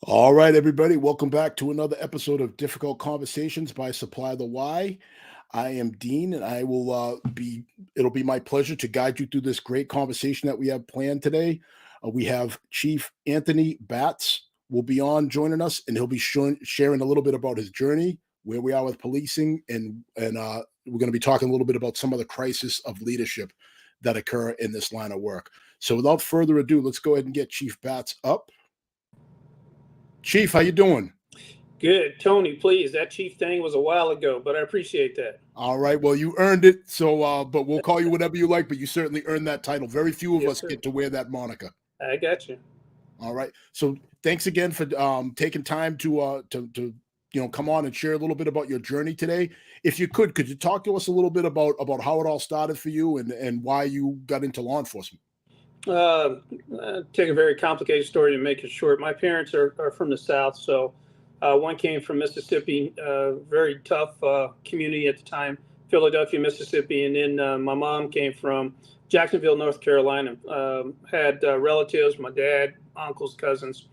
All right, everybody, welcome back to another episode of Difficult Conversations by Supply the Why. I am Dean, and it'll be my pleasure to guide you through this great conversation that we have planned today. We have Chief Anthony Batts will be on joining us, and he'll be sharing a little bit about his journey, where we are with policing, and we're going to be talking a little bit about some of the crisis of leadership that occur in this line of work. So, without further ado, let's go ahead and get Chief Batts up. Chief, how you doing? Good. Tony, please. That chief thing was a while ago, but I appreciate that. All right. Well, you earned it. So, but we'll call you whatever you like. But you certainly earned that title. Very few of Yes, us sir. get to wear that moniker. I got you. All right. So, thanks again for taking time to come on and share a little bit about your journey today. If you could you talk to us a little bit about how it all started for you and why you got into law enforcement? Take a very complicated story to make it short. My parents are from the South, so one came from Mississippi, very tough community at the time, Philadelphia, Mississippi, and then my mom came from Jacksonville, North Carolina. Had relatives, my dad, uncles, cousins,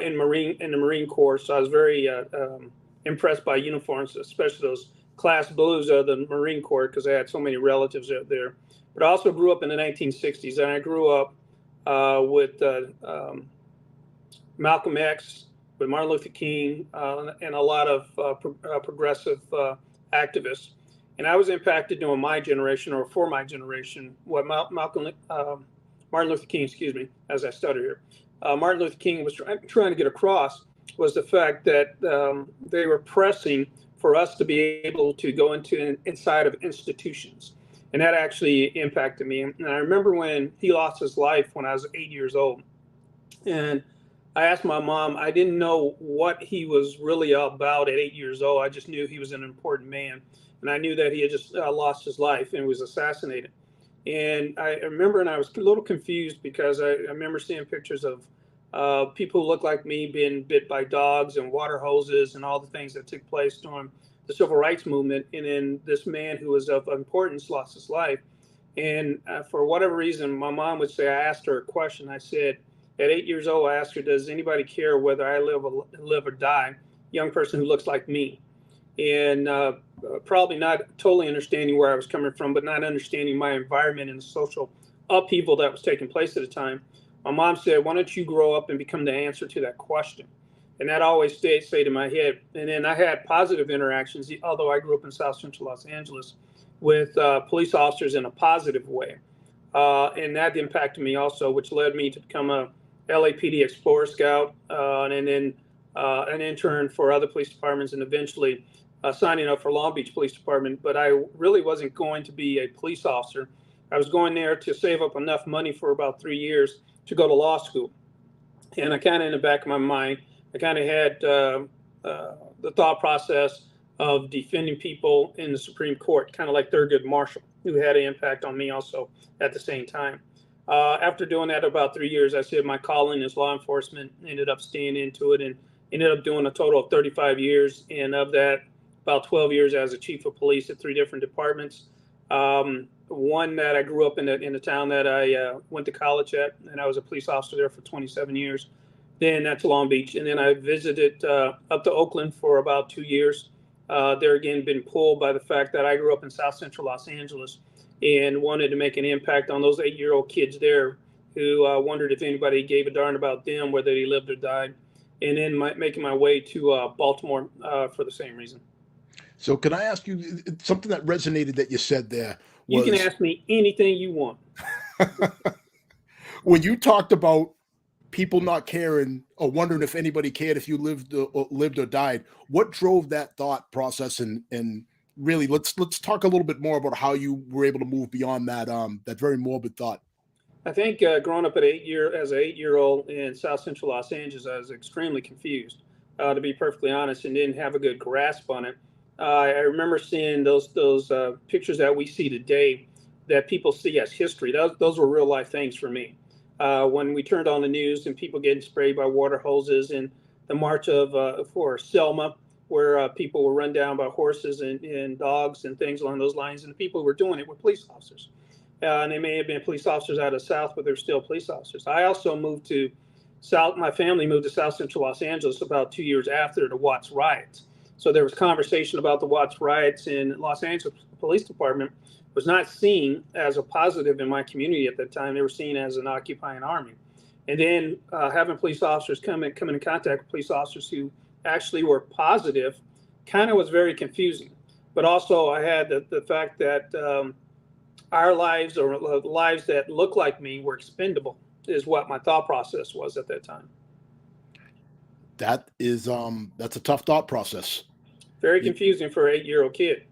in the Marine Corps. So I was very impressed by uniforms, especially those class blues of the Marine Corps, because I had so many relatives out there. But I also grew up in the 1960s, and I grew up with Malcolm X, with Martin Luther King, and a lot of progressive activists. And I was impacted during my generation, or for my generation, what Martin Luther King, excuse me, as I stutter here, Martin Luther King was trying to get across was the fact that they were pressing for us to be able to go inside of institutions. And that actually impacted me. And I remember when he lost his life when I was 8 years old. And I asked my mom, I didn't know what he was really about at 8 years old. I just knew he was an important man. And I knew that he had just lost his life and was assassinated. And I remember, and I was a little confused because I remember seeing pictures of people who looked like me being bit by dogs and water hoses and all the things that took place during the civil rights movement. And then this man who was of importance lost his life. And for whatever reason, my mom would say, I asked her a question. I said, at 8 years old, I asked her, does anybody care whether I live or die? Young person who looks like me. And probably not totally understanding where I was coming from, but not understanding my environment and the social upheaval that was taking place at the time. My mom said, why don't you grow up and become the answer to that question? And that always stayed in my head. And then I had positive interactions, although I grew up in South Central Los Angeles, with police officers in a positive way. And that impacted me also, which led me to become a LAPD Explorer Scout, and then an intern for other police departments, and eventually signing up for Long Beach Police Department. But I really wasn't going to be a police officer. I was going there to save up enough money for about 3 years to go to law school. And I kind of, in the back of my mind, I kind of had the thought process of defending people in the Supreme Court, kind of like Thurgood Marshall, who had an impact on me also at the same time. After doing that about 3 years, I said my calling is law enforcement, ended up staying into it and ended up doing a total of 35 years. And of that, about 12 years as a chief of police at 3 different departments. One that I grew up in the town that I went to college at, and I was a police officer there for 27 years. Then that's Long Beach. And then I visited up to Oakland for about 2 years. There again, been pulled by the fact that I grew up in South Central Los Angeles and wanted to make an impact on those 8-year-old kids there who wondered if anybody gave a darn about them, whether they lived or died. And then making my way to Baltimore for the same reason. So, can I ask you something that resonated that you said there? You can ask me anything you want. When you talked about people not caring or wondering if anybody cared if you lived or died, what drove that thought process? And really, let's talk a little bit more about how you were able to move beyond that very morbid thought. I think growing up as an 8-year-old in South Central Los Angeles, I was extremely confused, to be perfectly honest, and didn't have a good grasp on it. I remember seeing those pictures that we see today that people see as history. Those were real life things for me. When we turned on the news and people getting sprayed by water hoses, and the march for Selma, where people were run down by horses and dogs and things along those lines, and the people who were doing it were police officers. And they may have been police officers out of the South, but they're still police officers. I also moved to my family moved to South Central Los Angeles about 2 years after the Watts riots. So there was conversation about the Watts riots, and Los Angeles Police Department was not seen as a positive in my community at that time. They were seen as an occupying army. And then having police officers come in contact with police officers who actually were positive kind of was very confusing. But also I had the fact that our lives, or lives that look like me, were expendable, is what my thought process was at that time. That is that's a tough thought process. Very confusing for an 8-year-old kid.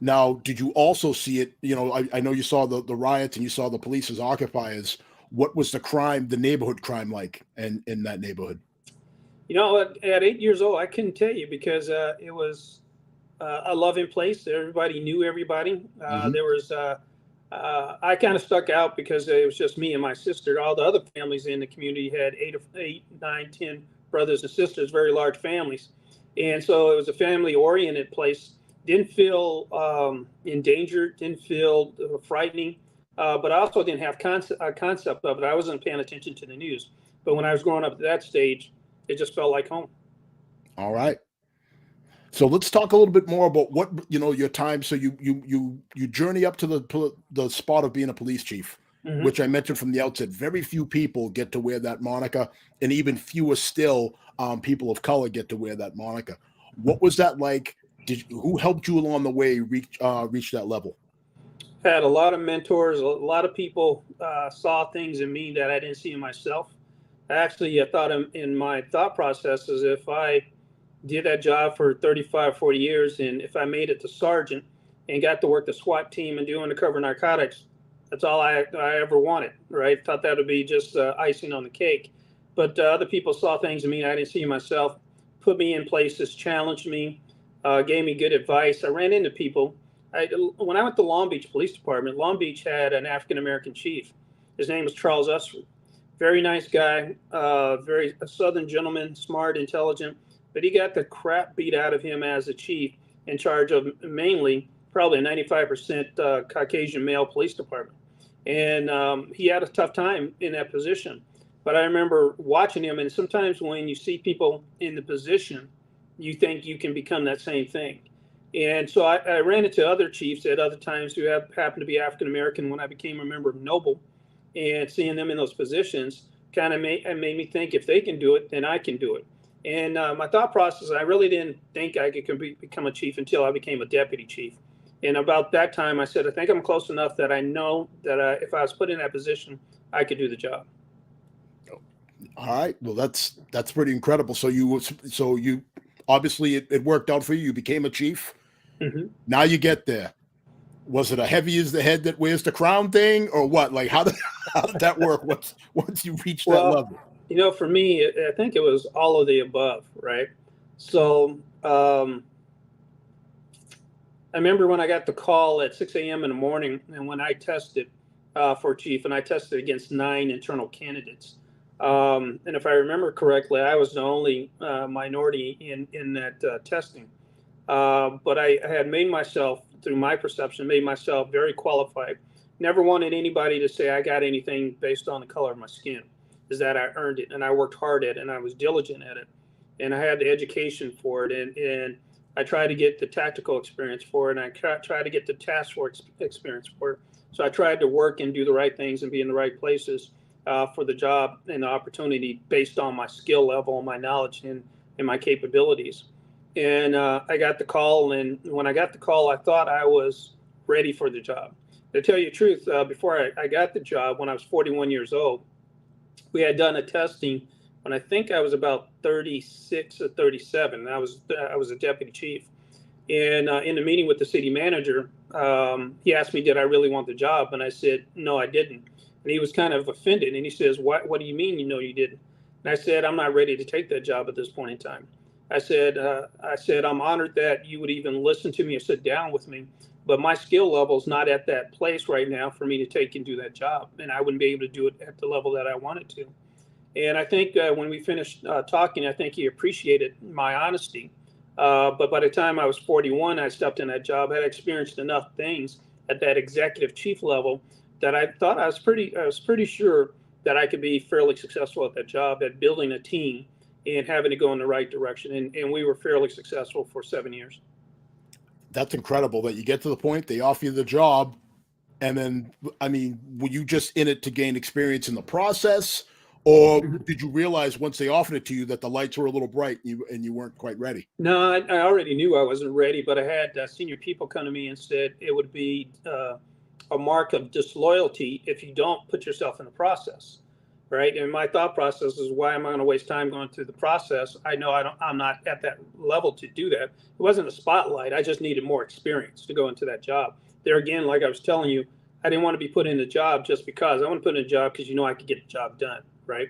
Now, did you also see it? You know, I know you saw the riots and you saw the police as occupiers. What was the neighborhood crime like in that neighborhood? You know, at 8 years old, I couldn't tell you, because it was a loving place. Everybody knew everybody. There was, I kind of stuck out because it was just me and my sister. All the other families in the community had 8, 9, 10 brothers and sisters, very large families. And so it was a family-oriented place. Didn't feel endangered, didn't feel frightening, but I also didn't have a concept of it. I wasn't paying attention to the news. But when I was growing up at that stage, it just felt like home. All right. So let's talk a little bit more about what, your time. So you journey up to the spot of being a police chief, which I mentioned from the outset. Very few people get to wear that moniker, and even fewer still people of color get to wear that moniker. What was that like? Who helped you along the way reach that level? Had a lot of mentors. A lot of people saw things in me that I didn't see in myself. Actually, I thought in my thought process is, if I did that job for 35, 40 years, and if I made it to sergeant and got to work the SWAT team and do undercover narcotics, that's all I ever wanted, right? Thought that would be just icing on the cake. But other people saw things in me I didn't see in myself, put me in places, challenged me, gave me good advice. I ran into people. When I went to Long Beach Police Department, Long Beach had an African-American chief. His name was Charles Usford. Very nice guy, a Southern gentleman, smart, intelligent, but he got the crap beat out of him as a chief, in charge of mainly probably a 95% Caucasian male police department. And he had a tough time in that position. But I remember watching him, and sometimes when you see people in the position, you think you can become that same thing. And so I ran into other chiefs at other times who happened to be African-American when I became a member of Noble, and seeing them in those positions kind of made me think, if they can do it, then I can do it. And my thought process, I really didn't think I could become a chief until I became a deputy chief. And about that time, I said, I think I'm close enough that I know that if I was put in that position, I could do the job. All right. Well, that's pretty incredible. So you obviously it worked out for you. You became a chief. Mm-hmm. Now you get there. Was it a heavy is the head that wears the crown thing, or what? Like, how did that work once you reached that level? You know, for me, I think it was all of the above, right? So I remember when I got the call at 6 a.m. in the morning, and when I tested for chief, and I tested against 9 internal candidates. And if I remember correctly, I was the only minority in that testing. But I had made myself, through my perception, very qualified. Never wanted anybody to say I got anything based on the color of my skin. Is that I earned it, and I worked hard at it, and I was diligent at it, and I had the education for it, and I tried to get the tactical experience for it, and I tried to get the task force experience for it. So I tried to work and do the right things and be in the right places for the job and the opportunity based on my skill level and my knowledge and my capabilities. And I got the call, and when I got the call, I thought I was ready for the job. To tell you the truth, before I got the job, when I was 41 years old, we had done a testing when I think I was about 36 or 37. I was a deputy chief. And in the meeting with the city manager, he asked me, did I really want the job? And I said, no, I didn't. And he was kind of offended. And he says, what do you mean you didn't? And I said, I'm not ready to take that job at this point in time. I said, I'm honored that you would even listen to me or sit down with me, but my skill level is not at that place right now for me to take and do that job. And I wouldn't be able to do it at the level that I wanted to. And I think when we finished talking, I think he appreciated my honesty. But by the time I was 41, I stepped in that job. I had experienced enough things at that executive chief level that I thought I was pretty sure that I could be fairly successful at that job, at building a team and having to go in the right direction. And we were fairly successful for 7 years. That's incredible that you get to the point, they offer you the job. And then, I mean, were you just in it to gain experience in the process? Or did you realize once they offered it to you that the lights were a little bright and you weren't quite ready? No, I already knew I wasn't ready, but I had senior people come to me and said it would be a mark of disloyalty if you don't put yourself in the process, right? And my thought process is, why am I going to waste time going through the process? I know I'm not at that level to do that. It wasn't a spotlight. I just needed more experience to go into that job. There again, like I was telling you, I didn't want to be put in the job just because. I want to put in a job because I could get the job done, right?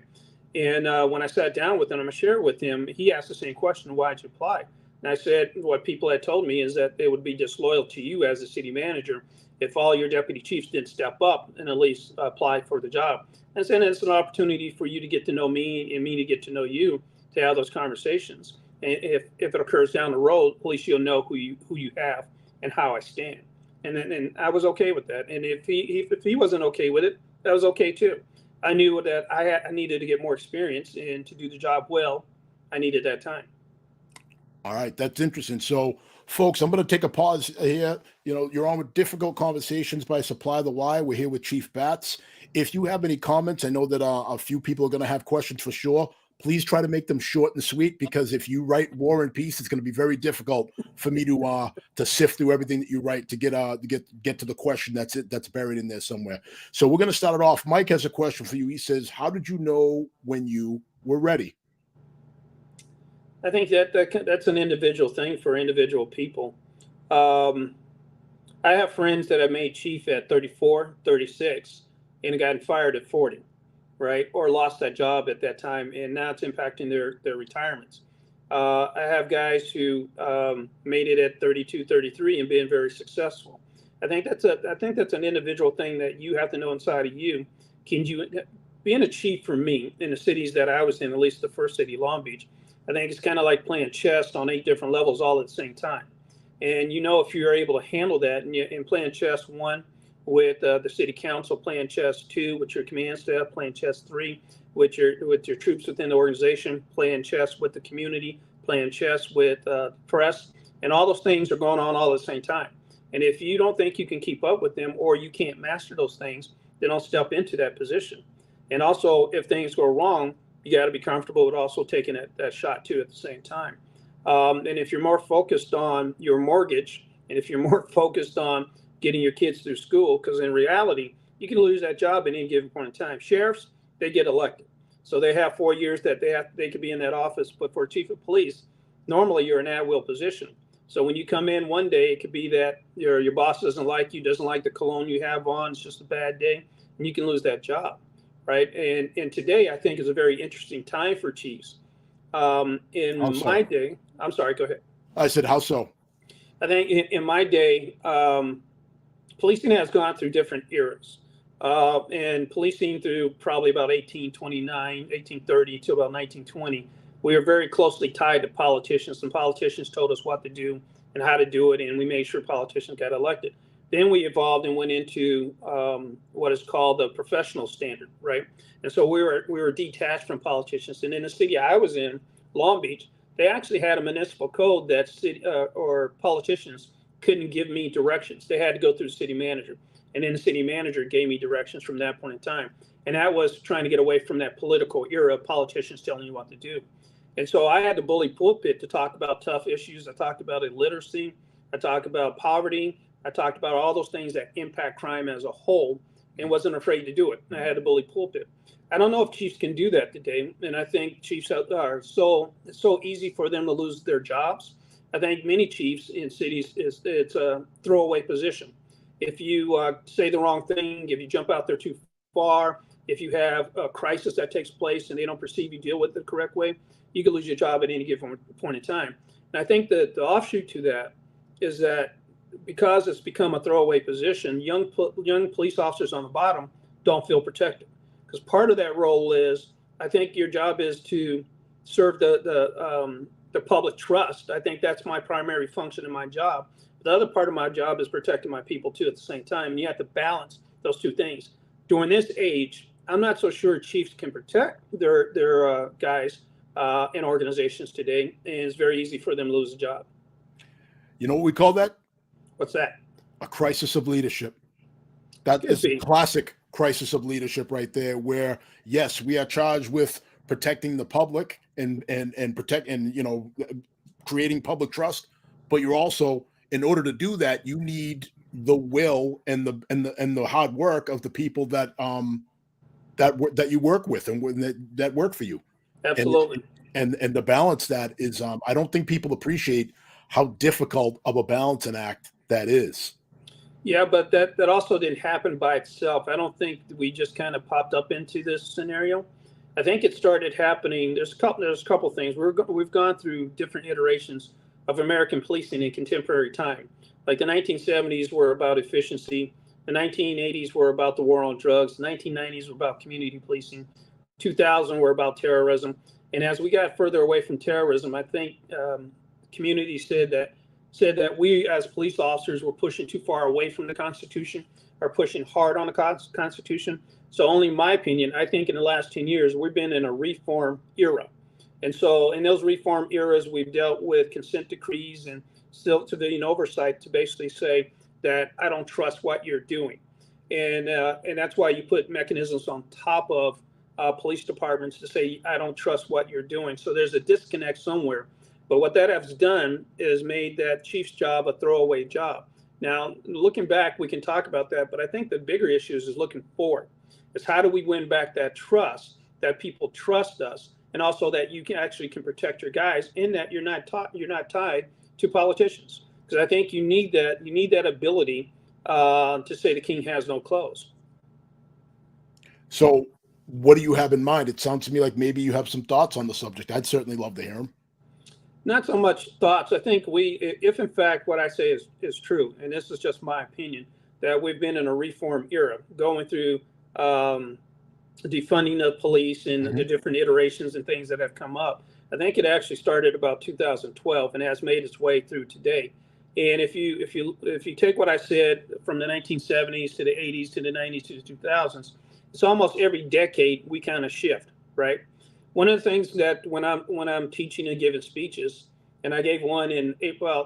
And when I sat down with him, I'm going to share with him, he asked the same question, why'd you apply? And I said, what people had told me is that it would be disloyal to you as a city manager if all your deputy chiefs didn't step up and at least apply for the job. And I said, it's an opportunity for you to get to know me and me to get to know you, to have those conversations. And if it occurs down the road, at least you'll know who you have and how I stand. And I was okay with that. And if he wasn't okay with it, that was okay too. I knew that I needed to get more experience, and to do the job well, I needed that time. All right, that's interesting. So, folks, I'm going to take a pause here. You're on with Difficult Conversations by Supply the Why. We're here with Chief Batts. If you have any comments, I know that a few people are going to have questions for sure. Please try to make them short and sweet, because if you write War and Peace, it's going to be very difficult for me to sift through everything that you write to get to the question that's buried in there somewhere. So we're going to start it off. Mike has a question for you. He says, "How did you know when you were ready?" I think that's an individual thing for individual people. I have friends that have made chief at 34, 36, and gotten fired at 40. Right, or lost that job at that time, and now it's impacting their retirements. I have guys who made it at 32, 33 and been very successful. I think that's an individual thing that you have to know inside of you. Can you, being a chief for me in the cities that I was in, at least the first city, Long Beach, I think it's kind of like playing chess on 8 different levels all at the same time. And if you're able to handle that, and playing chess, one, with the city council, playing chess 2 with your command staff, playing chess 3 with your troops within the organization, playing chess with the community, playing chess with press, and all those things are going on all at the same time. And if you don't think you can keep up with them, or you can't master those things, then don't step into that position. And also, if things go wrong, you got to be comfortable with also taking that shot too at the same time. And if you're more focused on your mortgage, and if you're more focused on getting your kids through school, because in reality, you can lose that job at any given point in time. Sheriffs, they get elected. So they have 4 years that they could be in that office. But for chief of police, normally you're in an at-will position. So when you come in one day, it could be that your boss doesn't like you, doesn't like the cologne you have on, it's just a bad day, and you can lose that job, right? And today, I think, is a very interesting time for chiefs. In my day, I'm sorry, go ahead. I said, how so? I think in my day, policing has gone through different eras, and policing through probably about 1829, 1830 to about 1920, we were very closely tied to politicians, and politicians told us what to do and how to do it, and we made sure politicians got elected. Then we evolved and went into what is called the professional standard, right? And so we were detached from politicians. And in the city I was in, Long Beach, they actually had a municipal code that or politicians couldn't give me directions. They had to go through the city manager. And then the city manager gave me directions from that point in time. And that was trying to get away from that political era of politicians telling you what to do. And so I had to bully pulpit to talk about tough issues. I talked about illiteracy. I talked about poverty. I talked about all those things that impact crime as a whole, and wasn't afraid to do it. I had to bully pulpit. I don't know if chiefs can do that today. And I think chiefs are so easy for them to lose their jobs. I think many chiefs in cities, it's a throwaway position. If you say the wrong thing, if you jump out there too far, if you have a crisis that takes place and they don't perceive you deal with it the correct way, you can lose your job at any given point in time. And I think that the offshoot to that is that because it's become a throwaway position, young police officers on the bottom don't feel protected. Because part of that role is, I think your job is to serve the public trust. I think that's my primary function in my job. The other part of my job is protecting my people too at the same time. And you have to balance those two things. During this age, I'm not so sure chiefs can protect their guys in organizations today, and it's very easy for them to lose a job. You know what we call that? What's that? A crisis of leadership. That is a classic crisis of leadership right there, where yes, we are charged with protecting the public and creating public trust, but you're also, in order to do that, you need the will and the hard work of the people that you work with and that work for you. Absolutely. And to balance that is, I don't think people appreciate how difficult of a balancing act that is. Yeah, but that also didn't happen by itself. I don't think we just kind of popped up into this scenario. I think it started happening. There's a couple things. We've gone through different iterations of American policing in contemporary time. Like the 1970s were about efficiency. The 1980s were about the war on drugs. The 1990s were about community policing. 2000 were about terrorism. And as we got further away from terrorism, I think community said that we as police officers were pushing too far away from the Constitution, or pushing hard on the Constitution. So only my opinion, I think in the last 10 years, we've been in a reform era. And so in those reform eras, we've dealt with consent decrees and still civilian oversight to basically say that I don't trust what you're doing. And that's why you put mechanisms on top of police departments to say, I don't trust what you're doing. So there's a disconnect somewhere. But what that has done is made that chief's job a throwaway job. Now, looking back, we can talk about that, but I think the bigger issues is looking forward. Is how do we win back that trust, that people trust us, and also that you can protect your guys, in that you're not tied to politicians. Because I think you need that ability to say the king has no clothes. So what do you have in mind? It sounds to me like maybe you have some thoughts on the subject. I'd certainly love to hear them. Not so much thoughts. I think if in fact what I say is true, and this is just my opinion, that we've been in a reform era, going through defunding the police and the different iterations and things that have come up. I think it actually started about 2012 and has made its way through today. And if you take what I said from the 1970s to the 80s to the 90s to the 2000s, it's almost every decade we kind of shift, right? One of the things that when I'm teaching and giving speeches, and I gave one in April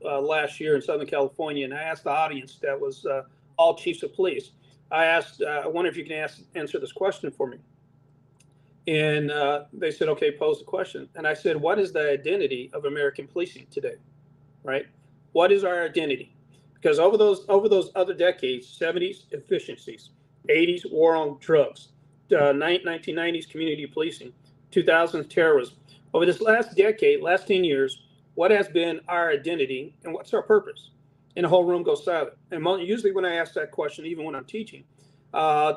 of last year in Southern California, and I asked the audience, that was all chiefs of police. I asked, I wonder if you can answer this question for me. And they said, okay, pose the question. And I said, what is the identity of American policing today, right? What is our identity? Because over those other decades, 70s efficiencies, 80s war on drugs, 1990s community policing, 2000s terrorism. Over this last decade, last 10 years, what has been our identity and what's our purpose? And the whole room goes silent. And usually when I ask that question, even when I'm teaching, the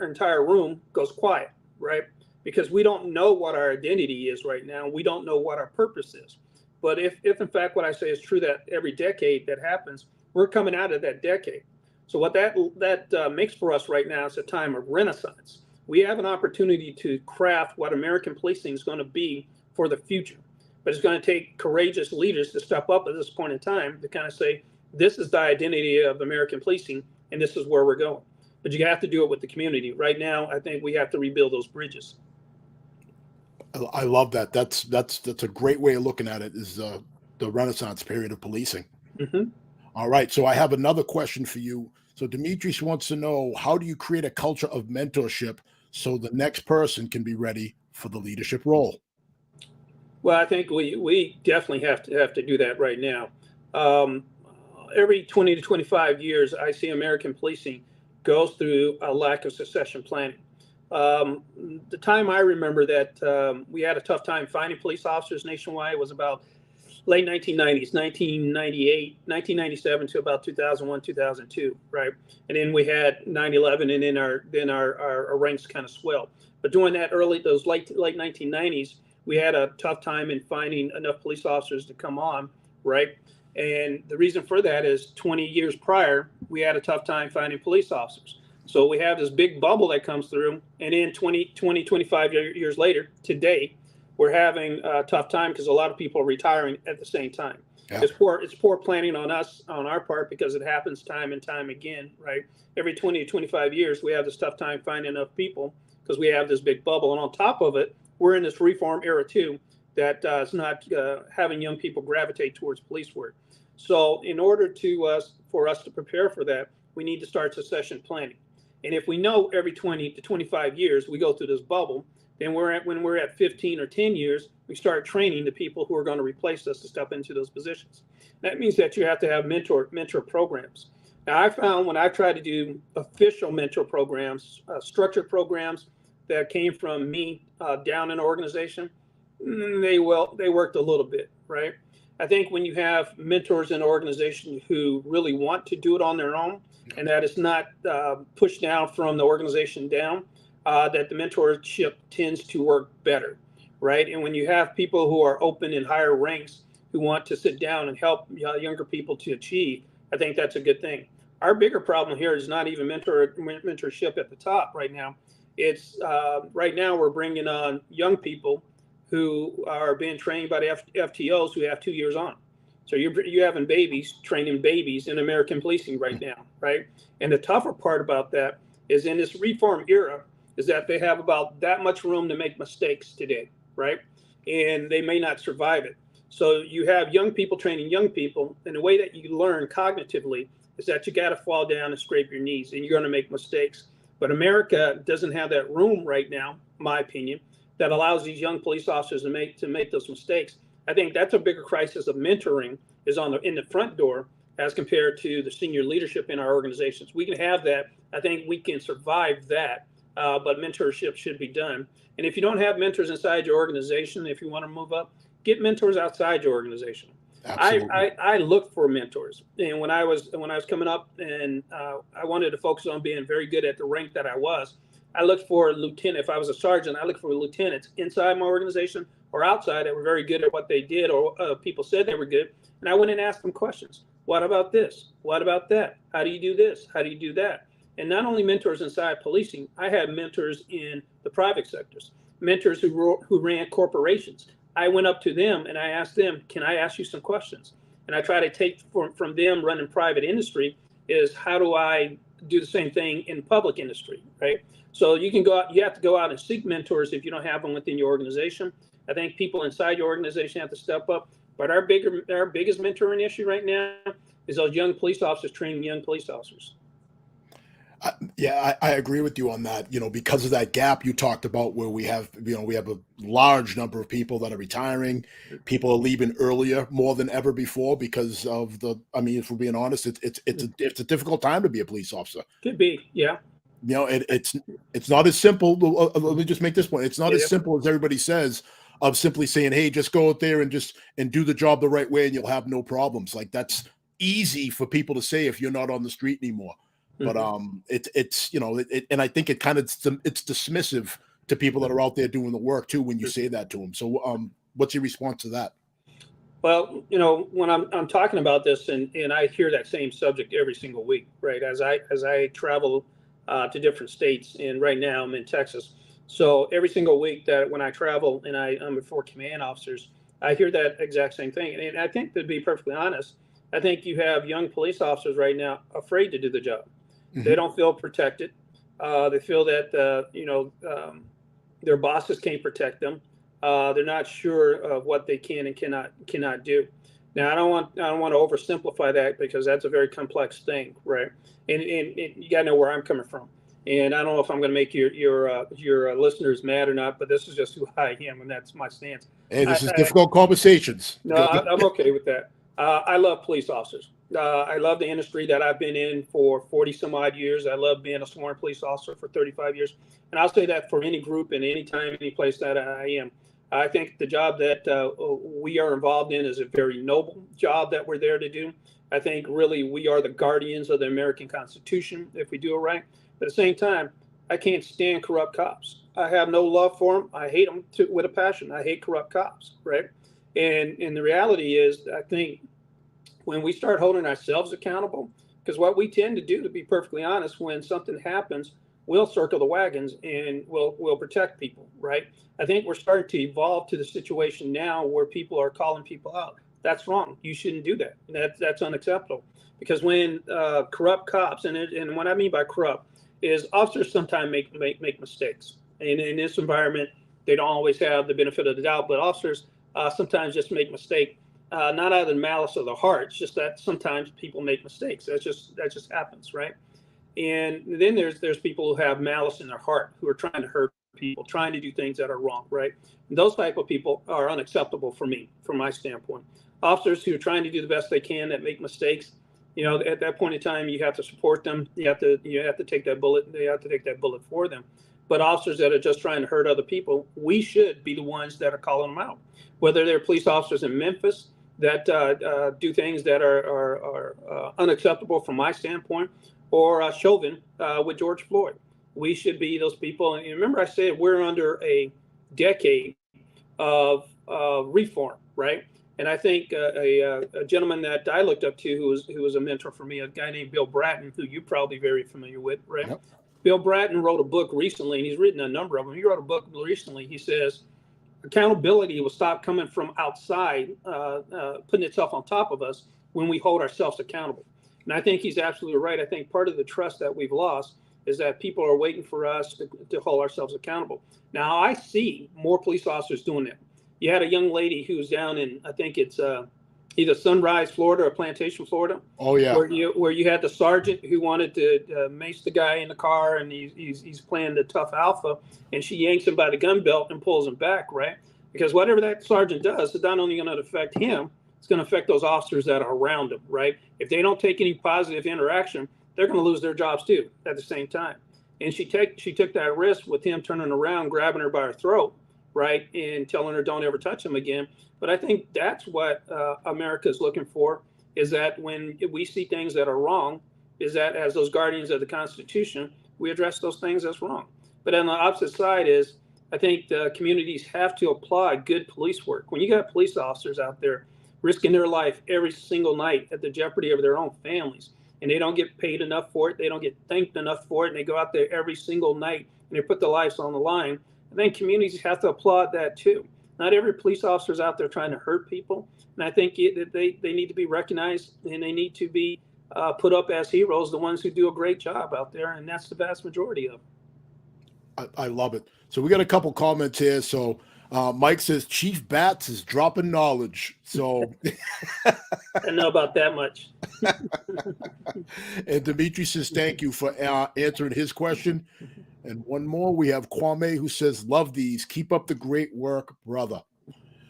entire room goes quiet, right? Because we don't know what our identity is right now. We don't know what our purpose is. But if in fact what I say is true, that every decade that happens, we're coming out of that decade. So what that makes for us right now is a time of renaissance. We have an opportunity to craft what American policing is going to be for the future. But it's going to take courageous leaders to step up at this point in time to kind of say, this is the identity of American policing, and this is where we're going. But you have to do it with the community. Right now, I think we have to rebuild those bridges. I love that. That's a great way of looking at it, is the Renaissance period of policing. Mm-hmm. All right. So I have another question for you. So Demetrius wants to know, how do you create a culture of mentorship so the next person can be ready for the leadership role? Well, I think we definitely have to do that right now. Every 20 to 25 years, I see American policing goes through a lack of succession planning. The time I remember that we had a tough time finding police officers nationwide was about late 1990s, 1998, 1997 to about 2001, 2002, right? And then we had 9/11, and then our ranks kind of swelled. But during those late 1990s, we had a tough time in finding enough police officers to come on, right? And the reason for that is 20 years prior, we had a tough time finding police officers. So we have this big bubble that comes through, and then 25 years later, today, we're having a tough time because a lot of people are retiring at the same time. Yeah. It's poor planning on our part, because it happens time and time again, right? Every 20 to 25 years, we have this tough time finding enough people because we have this big bubble. And on top of it, we're in this reform era too, that is not having young people gravitate towards police work. So in order for us to prepare for that, we need to start succession planning. And if we know every 20 to 25 years we go through this bubble, then when we're at 15 or 10 years, we start training the people who are going to replace us to step into those positions. That means that you have to have mentor programs. Now, I found when I tried to do official mentor programs, structured programs that came from me down in an organization, they worked a little bit, right? I think when you have mentors in an organization who really want to do it on their own, and that it's not pushed down from the organization down, that the mentorship tends to work better, right? And when you have people who are open in higher ranks who want to sit down and help younger people to achieve, I think that's a good thing. Our bigger problem here is not even mentorship at the top right now. It's right now we're bringing on young people who are being trained by the FTOs who have 2 years on. So you're having babies training babies in American policing right now, right? And the tougher part about that is in this reform era is that they have about that much room to make mistakes today, right? And they may not survive it. So you have young people training young people, and the way that you learn cognitively is that you got to fall down and scrape your knees, and you're going to make mistakes. But America doesn't have that room right now, in my opinion, that allows these young police officers to make those mistakes. I think that's a bigger crisis of mentoring is in the front door as compared to the senior leadership in our organizations. We can have that. I think we can survive that, but mentorship should be done. And if you don't have mentors inside your organization, if you want to move up, get mentors outside your organization. I look for mentors, and when I was coming up, and I wanted to focus on being very good at the rank that I was. I looked for a lieutenant. If I was a sergeant, I looked for lieutenants inside my organization or outside that were very good at what they did, or people said they were good. And I went and asked them questions. What about this? What about that? How do you do this? How do you do that? And not only mentors inside policing, I had mentors in the private sectors, mentors who ran corporations. I went up to them and I asked them, can I ask you some questions? And I try to take from them running private industry is how do I do the same thing in public industry, right? So you have to go out and seek mentors if you don't have them within your organization. I think people inside your organization have to step up. But our biggest mentoring issue right now is those young police officers training young police officers. I agree with you on that. Because of that gap you talked about, where we have a large number of people that are retiring, people are leaving earlier more than ever before because of if we're being honest, it's a difficult time to be a police officer. Could be, yeah. It's not as simple. Let me just make this point. It's not as simple as everybody says, of simply saying, hey, just go out there and do the job the right way and you'll have no problems. Like, that's easy for people to say if you're not on the street anymore. But and I think it's dismissive to people that are out there doing the work too when you say that to them. So what's your response to that? Well, when I'm talking about this, and I hear that same subject every single week, right? As I travel to different states, and right now I'm in Texas. So every single week that when I travel and I'm before command officers, I hear that exact same thing. And I think, to be perfectly honest, I think you have young police officers right now afraid to do the job. Mm-hmm. They don't feel protected. They feel that their bosses can't protect them. They're not sure of what they can and cannot do. Now, I don't want to oversimplify that, because that's a very complex thing, right? And you got to know where I'm coming from. And I don't know if I'm going to make your listeners mad or not, but this is just who I am, and that's my stance. Hey, this is difficult conversations. No, I'm okay with that. I love police officers. I love the industry that I've been in for 40 some odd years. I love being a sworn police officer for 35 years. And I'll say that for any group and any time, any place that I am. I think the job that we are involved in is a very noble job that we're there to do. I think really we are the guardians of the American Constitution if we do it right. But at the same time, I can't stand corrupt cops. I have no love for them. I hate them with a passion. I hate corrupt cops, right? And the reality is, I think when we start holding ourselves accountable, because what we tend to do, to be perfectly honest, when something happens, we'll circle the wagons and we'll protect people, right? I think we're starting to evolve to the situation now where people are calling people out. That's wrong. You shouldn't do that. That's unacceptable. Because when corrupt cops, and what I mean by corrupt is officers sometimes make mistakes. And in this environment, they don't always have the benefit of the doubt, but officers sometimes just make mistakes, not out of the malice of the heart. It's just that sometimes people make mistakes. That just happens, right? And then there's people who have malice in their heart, who are trying to hurt people, trying to do things that are wrong, right? And those type of people are unacceptable for me, from my standpoint. Officers who are trying to do the best they can that make mistakes, at that point in time, you have to support them. You have to take that bullet. They have to take that bullet for them. But officers that are just trying to hurt other people, we should be the ones that are calling them out. Whether they're police officers in Memphis that do things that are unacceptable from my standpoint, or Chauvin with George Floyd. We should be those people. And remember, I said we're under a decade of reform, right? And I think a gentleman that I looked up to, who was a mentor for me, a guy named Bill Bratton, who you're probably very familiar with, right? Yep. Bill Bratton wrote a book recently, and he's written a number of them. He wrote a book recently. He says accountability will stop coming from outside, putting itself on top of us when we hold ourselves accountable. And I think he's absolutely right. I think part of the trust that we've lost is that people are waiting for us to hold ourselves accountable. Now, I see more police officers doing that. You had a young lady who's down in, I think it's either Sunrise, Florida, or Plantation, Florida. Oh, yeah. Where you had the sergeant who wanted to mace the guy in the car, and he's playing the tough alpha, and she yanks him by the gun belt and pulls him back, right? Because whatever that sergeant does, it's not only going to affect him, it's going to affect those officers that are around him, right? If they don't take any positive interaction, they're going to lose their jobs too at the same time. And she took that risk with him turning around, grabbing her by her throat, right, and telling her don't ever touch him again. But I think that's what America is looking for, is that when we see things that are wrong, is that as those guardians of the Constitution, we address those things as wrong. But on the opposite side is, I think the communities have to applaud good police work. When you got police officers out there risking their life every single night at the jeopardy of their own families, and they don't get paid enough for it, they don't get thanked enough for it, and they go out there every single night and they put their lives on the line, I think communities have to applaud that too. Not every police officer is out there trying to hurt people, and I think that they need to be recognized, and they need to be put up as heroes, the ones who do a great job out there, and that's the vast majority of them. I love it. So we got a couple comments here. So Mike says Chief Batts is dropping knowledge. So I know about that much. And Dimitri says thank you for answering his question. And one more, we have Kwame who says, love these. Keep up the great work, brother.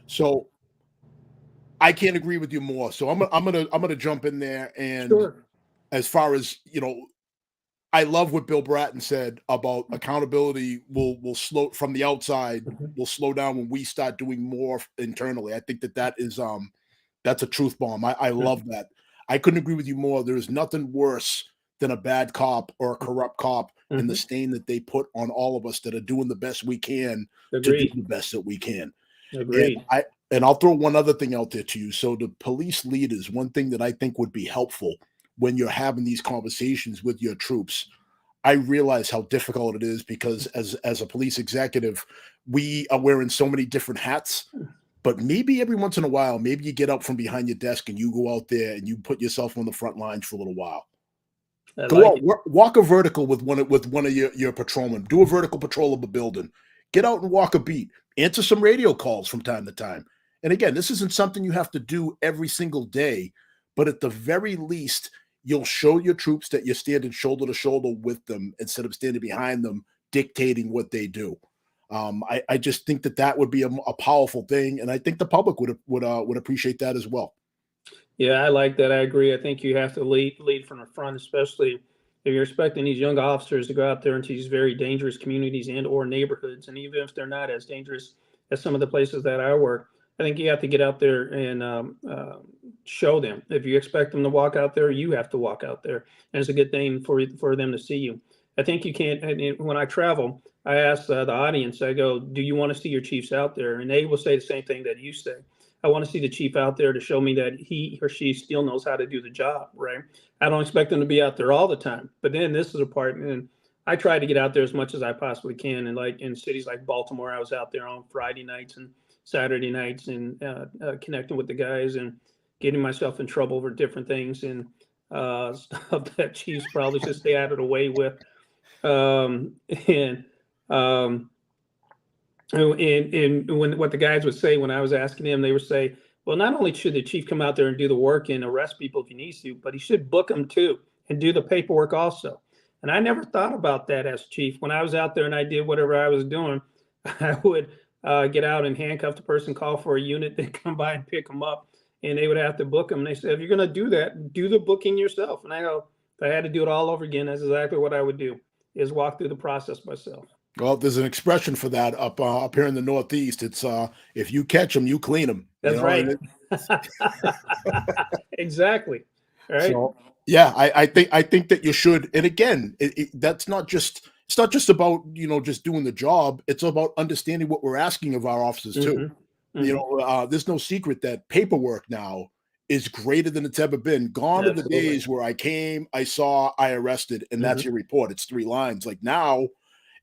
So I can't agree with you more. So I'm gonna jump in there. And sure. As far as, I love what Bill Bratton said about accountability will slow from the outside, will slow down when we start doing more internally. I think that is that's a truth bomb. I love that. I couldn't agree with you more. There is nothing worse than a bad cop or a corrupt cop and the stain that they put on all of us that are doing the best we can to do the best that we can. Agreed. And I'll throw one other thing out there to you. So the police leaders, one thing that I think would be helpful when you're having these conversations with your troops, I realize how difficult it is because as a police executive, we are wearing so many different hats. But maybe every once in a while, maybe you get up from behind your desk and you go out there and you put yourself on the front lines for a little while. Walk a vertical with one of your patrolmen. Do a vertical patrol of a building. Get out and walk a beat. Answer some radio calls from time to time. And again, this isn't something you have to do every single day, but at the very least, you'll show your troops that you're standing shoulder to shoulder with them instead of standing behind them dictating what they do. I just think that would be a powerful thing, and I think the public would appreciate that as well. Yeah, I like that. I agree. I think you have to lead from the front, especially if you're expecting these young officers to go out there into these very dangerous communities and or neighborhoods. And even if they're not as dangerous as some of the places that I work, I think you have to get out there and show them. If you expect them to walk out there, you have to walk out there. And it's a good thing for them to see you. I think you can't, when I travel, I ask the audience, I go, do you want to see your chiefs out there? And they will say the same thing that you say. I want to see the chief out there to show me that he or she still knows how to do the job, right? I don't expect them to be out there all the time. But then this is a part, and I try to get out there as much as I possibly can. And like in cities like Baltimore, I was out there on Friday nights and Saturday nights and connecting with the guys and getting myself in trouble over different things and stuff that chiefs probably should stay out of the way with. And when what the guys would say when I was asking them, they would say, well, not only should the chief come out there and do the work and arrest people if he needs to, but he should book them too and do the paperwork also. And I never thought about that as chief. When I was out there and I did whatever I was doing, I would get out and handcuff the person, call for a unit, then come by and pick them up, and they would have to book them. And they said, if you're going to do that, do the booking yourself. And I go, if I had to do it all over again, that's exactly what I would do, is walk through the process myself. Well, there's an expression for that up here in the Northeast. It's if you catch them, you clean them. That's right. Exactly. Right. So, yeah, I think that you should. And again, that's not just. It's not just about just doing the job. It's about understanding what we're asking of our officers too. Mm-hmm. There's no secret that paperwork now is greater than it's ever been. Gone are the days where I came, I saw, I arrested, and that's your report. It's 3 lines. Like now.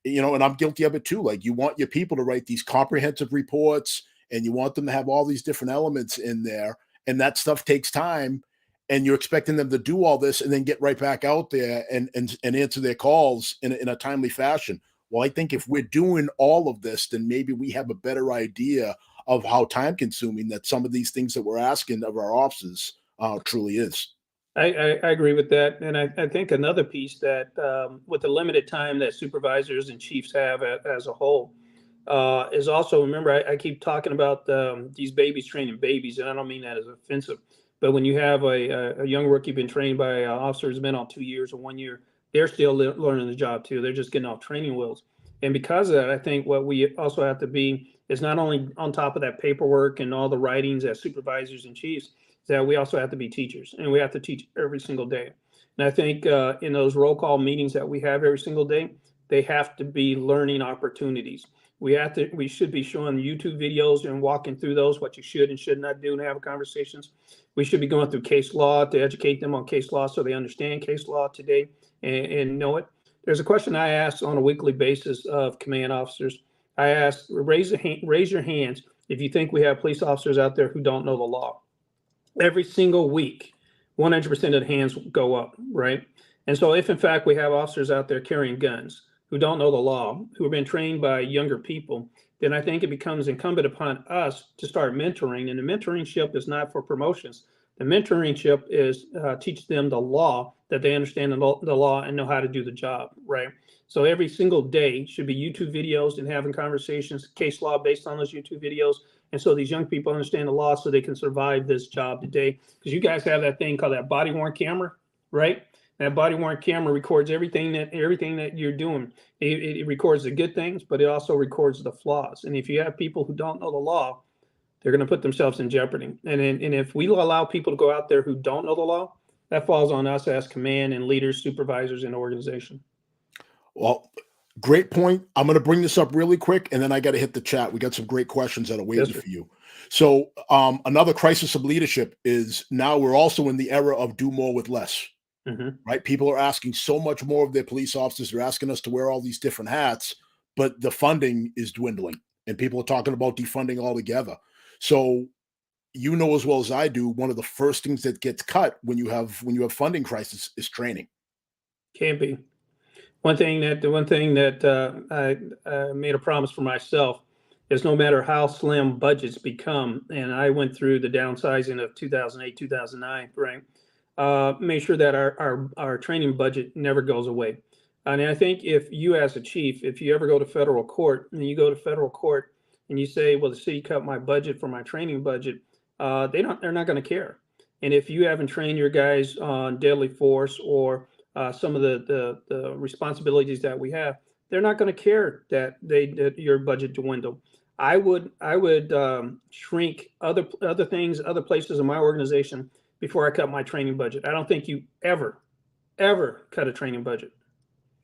And I'm guilty of it too. Like you want your people to write these comprehensive reports and you want them to have all these different elements in there. And that stuff takes time. And you're expecting them to do all this and then get right back out there and answer their calls in a timely fashion. Well, I think if we're doing all of this, then maybe we have a better idea of how time consuming that some of these things that we're asking of our officers truly is. I agree with that. And I think another piece that with the limited time that supervisors and chiefs have as a whole is also, remember, I keep talking about these babies training babies, and I don't mean that as offensive, but when you have a young rookie been trained by an officer who's been on 2 years or 1 year, they're still learning the job too. They're just getting off training wheels. And because of that, I think what we also have to be is not only on top of that paperwork and all the writings as supervisors and chiefs, that we also have to be teachers, and we have to teach every single day. And I think in those roll call meetings that we have every single day, they have to be learning opportunities. We should be showing YouTube videos and walking through those, what you should and should not do, and have conversations. We should be going through case law to educate them on case law so they understand case law today and know it. There's a question I ask on a weekly basis of command officers. I ask, raise your hands if you think we have police officers out there who don't know the law. Every single week, 100% of the hands go up, right? And so if in fact we have officers out there carrying guns who don't know the law, who have been trained by younger people, then I think it becomes incumbent upon us to start mentoring. And the mentoringship is not for promotions. The mentoringship is teach them the law, that they understand the law and know how to do the job, right? So every single day should be YouTube videos and having conversations, case law based on those YouTube videos. And so these young people understand the law so they can survive this job today. Because you guys have that thing called that body worn camera, right? That body worn camera records everything that you're doing. It records the good things, but it also records the flaws. And if you have people who don't know the law, they're going to put themselves in jeopardy. And if we allow people to go out there who don't know the law, that falls on us as command and leaders, supervisors in the organization. Well, great point. I'm going to bring this up really quick, and then I got to hit the chat. We got some great questions that are waiting for you. So another crisis of leadership is now we're also in the era of do more with less, right? People are asking so much more of their police officers. They're asking us to wear all these different hats, but the funding is dwindling, and people are talking about defunding altogether. So you know as well as I do, one of the first things that gets cut when you have funding crisis is training. Can't be. One thing that I made a promise for myself is no matter how slim budgets become, and I went through the downsizing of 2008, 2009, right? Make sure that our training budget never goes away. And I think if you as a chief, if you ever go to federal court and you go to federal court and you say, well, the city cut my budget for my training budget, they're not going to care. And if you haven't trained your guys on deadly force or some of the responsibilities that we have, they're not going to care that your budget dwindle. I would shrink other things, other places in my organization before I cut my training budget. I don't think you ever cut a training budget.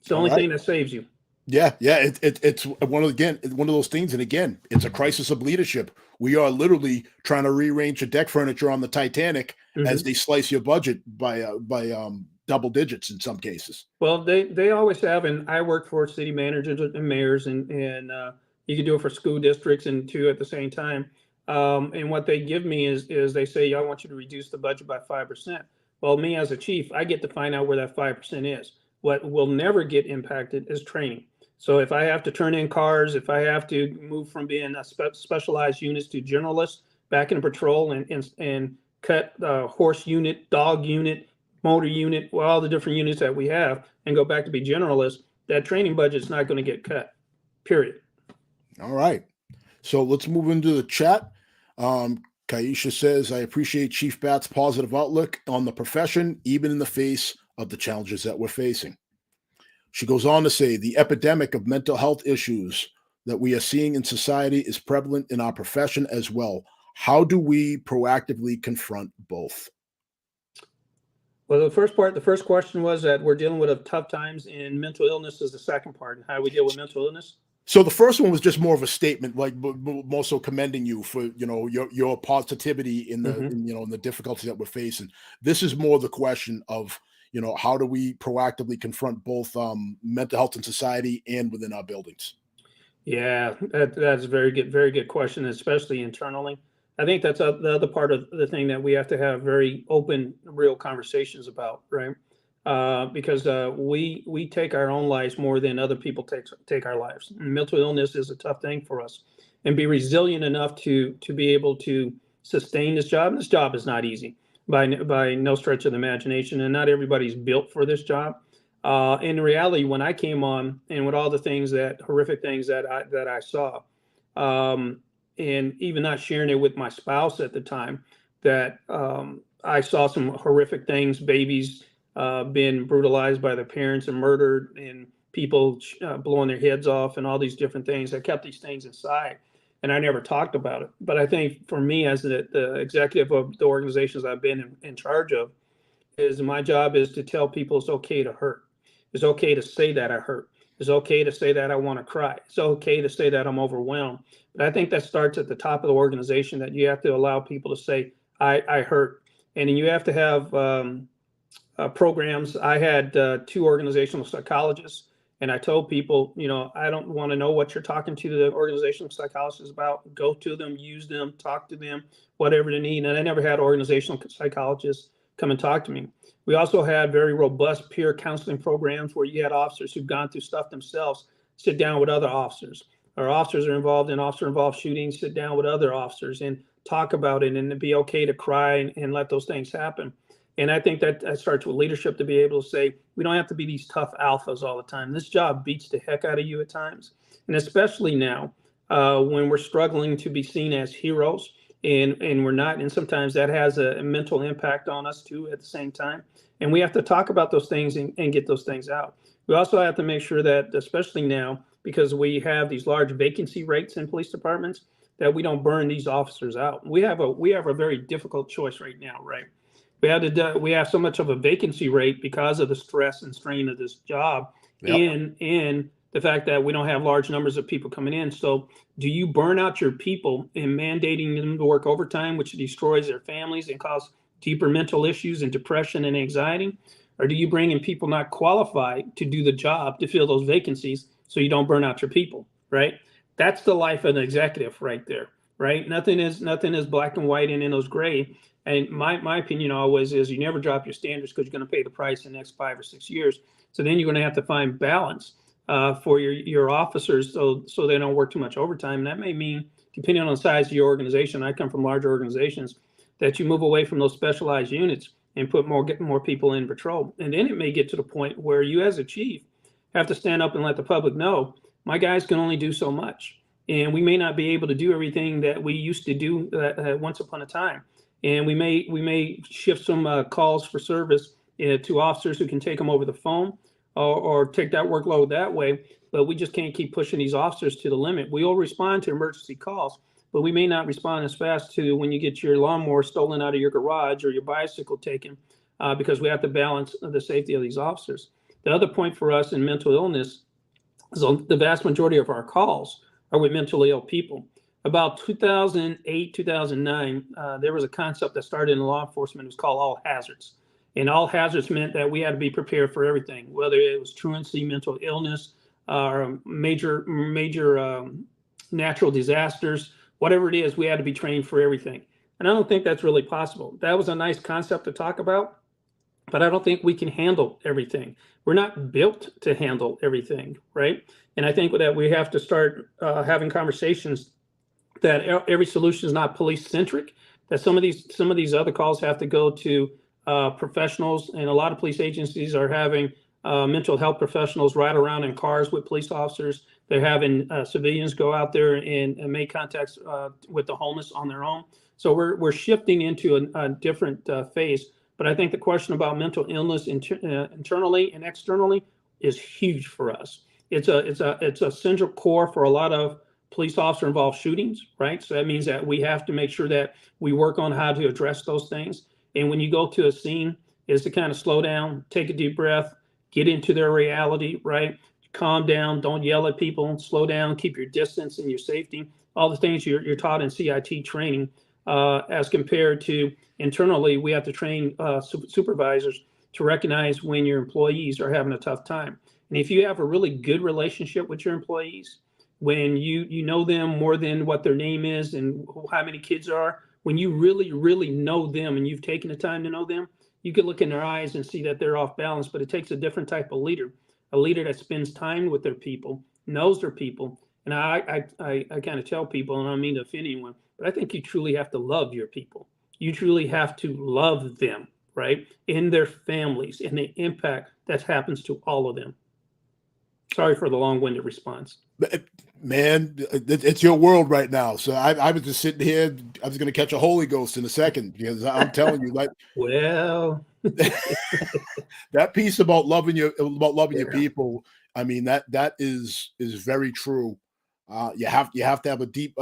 It's the only thing that saves you. Yeah. It's one of those things, and again, it's a crisis of leadership. We are literally trying to rearrange the deck furniture on the Titanic as they slice your budget by double digits in some cases. Well, they always have, and I work for city managers and mayors and You can do it for school districts and two at the same time. And what they give me is they say, I want you to reduce the budget by 5%. Well, me as a chief, I get to find out where that 5% is. What will never get impacted is training. So if I have to turn in cars, if I have to move from being a specialized units to generalists back in patrol and cut horse unit, dog unit, motor unit, well, all the different units that we have, and go back to be generalists, that training budget is not going to get cut, period. All right. So let's move into the chat. Kaisha says, I appreciate Chief Bat's positive outlook on the profession, even in the face of the challenges that we're facing. She goes on to say, the epidemic of mental health issues that we are seeing in society is prevalent in our profession as well. How do we proactively confront both? Well, the first question was that we're dealing with tough times, and mental illness is the second part. And how do we deal with mental illness? So the first one was just more of a statement, like more so commending you for your positivity in the in the difficulties that we're facing. This is more the question of how do we proactively confront both mental health in society and within our buildings. Yeah, that's a very good question, especially internally. I think that's the other part of the thing that we have to have very open, real conversations about, right? Because we take our own lives more than other people take our lives. And mental illness is a tough thing for us, and be resilient enough to be able to sustain this job. And this job is not easy by no stretch of the imagination, and not everybody's built for this job. In reality, when I came on, and with all the horrific things that I saw, and even not sharing it with my spouse at the time, that I saw some horrific things, babies being brutalized by their parents and murdered, and people blowing their heads off, and all these different things. I kept these things inside, and I never talked about it. But I think for me, as the executive of the organizations I've been in charge of, is my job is to tell people it's okay to hurt. It's okay to say that I hurt. It's okay to say that I want to cry. It's okay to say that I'm overwhelmed. But I think that starts at the top of the organization, that you have to allow people to say, I hurt. And then you have to have programs. I had 2 organizational psychologists, and I told people, I don't want to know what you're talking to the organizational psychologists about. Go to them, use them, talk to them, whatever they need. And I never had organizational psychologists come and talk to me. We also had very robust peer counseling programs where you had officers who've gone through stuff themselves sit down with other officers. Our officers are involved in officer-involved shootings, sit down with other officers and talk about it, and it'd be okay to cry and let those things happen. And I think that starts with leadership, to be able to say, we don't have to be these tough alphas all the time. This job beats the heck out of you at times. And especially now, when we're struggling to be seen as heroes, and we're not, and sometimes that has a mental impact on us too at the same time. And we have to talk about those things and get those things out. We also have to make sure that, especially now, because we have these large vacancy rates in police departments, that we don't burn these officers out. We have a very difficult choice right now, right? We have so much of a vacancy rate because of the stress and strain of this job, and the fact that we don't have large numbers of people coming in. So do you burn out your people in mandating them to work overtime, which destroys their families and cause deeper mental issues and depression and anxiety? Or do you bring in people not qualified to do the job to fill those vacancies so you don't burn out your people, right? That's the life of an executive right there, right? Nothing is black and white and in those gray. And my opinion always is, you never drop your standards, because you're going to pay the price in the next 5 or 6 years. So then you're going to have to find balance for your officers, so they don't work too much overtime. And that may mean, depending on the size of your organization, I come from larger organizations, that you move away from those specialized units and get more people in patrol. And then it may get to the point where you, as a chief, have to stand up and let the public know, my guys can only do so much, and we may not be able to do everything that we used to do once upon a time. And we may shift some calls for service to officers who can take them over the phone, or take that workload that way. But we just can't keep pushing these officers to the limit. We will respond to emergency calls, but we may not respond as fast to when you get your lawnmower stolen out of your garage or your bicycle taken, because we have to balance the safety of these officers. The other point for us in mental illness is the vast majority of our calls are with mentally ill people. About 2008, 2009, there was a concept that started in law enforcement. It was called all hazards. And all hazards meant that we had to be prepared for everything, whether it was truancy, mental illness, or major natural disasters, whatever it is, we had to be trained for everything. And I don't think that's really possible. That was a nice concept to talk about, but I don't think we can handle everything. We're not built to handle everything, right? And I think that we have to start having conversations that every solution is not police centric. That some of these other calls have to go to professionals, and a lot of police agencies are having mental health professionals ride around in cars with police officers. They're having civilians go out there and make contacts with the homeless on their own. So we're shifting into a different phase. But I think the question about mental illness internally and externally is huge for us. It's a central core for a lot of police officer involved shootings, right? So that means that we have to make sure that we work on how to address those things. And when you go to a scene, is to kind of slow down, take a deep breath, get into their reality, right? Calm down, don't yell at people, slow down, keep your distance and your safety, all the things you're taught in CIT training. As compared to internally, we have to train supervisors to recognize when your employees are having a tough time. And if you have a really good relationship with your employees, when you know them more than what their name is and how many kids are, when you really, really know them and you've taken the time to know them, you can look in their eyes and see that they're off balance. But it takes a different type of leader, a leader that spends time with their people, knows their people. And I kind of tell people, and I don't mean to offend anyone, but I think you truly have to love your people. You truly have to love them, right? In their families and the impact that happens to all of them. Sorry for the long-winded response. Man, it's your world right now. So I was just sitting here. I was going to catch a Holy Ghost in a second, because I'm telling you, like, well, that piece about loving your people. I mean, that is very true. You have to have a deep.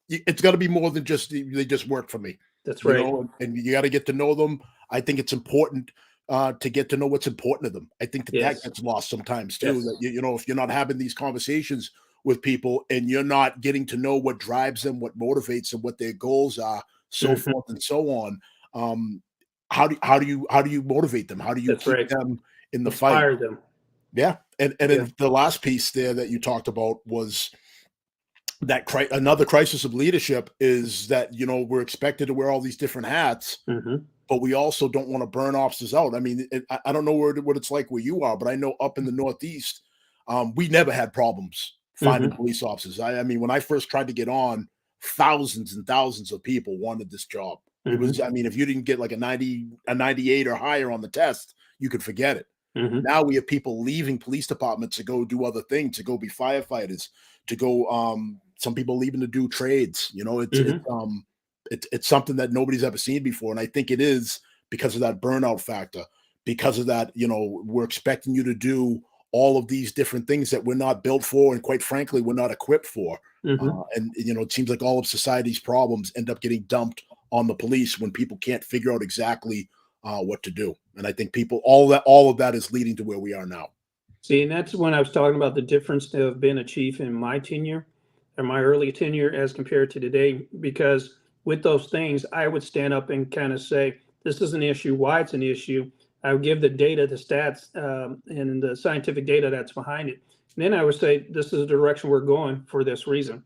It's got to be more than just they just work for me. That's right. And you got to get to know them. I think it's important to get to know what's important to them. I think that gets lost sometimes too. Yes. That if you're not having these conversations with people and you're not getting to know what drives them, what motivates them, what their goals are, so forth and so on. How do you motivate them? How do you keep them in the Inspire fight? them. Yeah, and then the last piece there that you talked about was that another crisis of leadership is that we're expected to wear all these different hats, but we also don't want to burn officers out. I mean, I don't know what it's like where you are, but I know up in the Northeast, we never had problems finding police officers. I mean, when I first tried to get on, thousands and thousands of people wanted this job. It was, I mean, if you didn't get like a 98 or higher on the test, you could forget it. Now we have people leaving police departments to go do other things, to go be firefighters, to go. Some people leaving to do trades. It's something that nobody's ever seen before, and I think it is because of that burnout factor. Because of that, we're expecting you to do all of these different things that we're not built for, and quite frankly, we're not equipped for. And it seems like all of society's problems end up getting dumped on the police when people can't figure out exactly what to do. And I think all of that is leading to where we are now. See, and that's when I was talking about the difference of being a chief in my tenure or my early tenure as compared to today, because with those things, I would stand up and kind of say, this is an issue, why it's an issue. I would give the data, the stats, and the scientific data that's behind it. And then I would say, this is the direction we're going for this reason.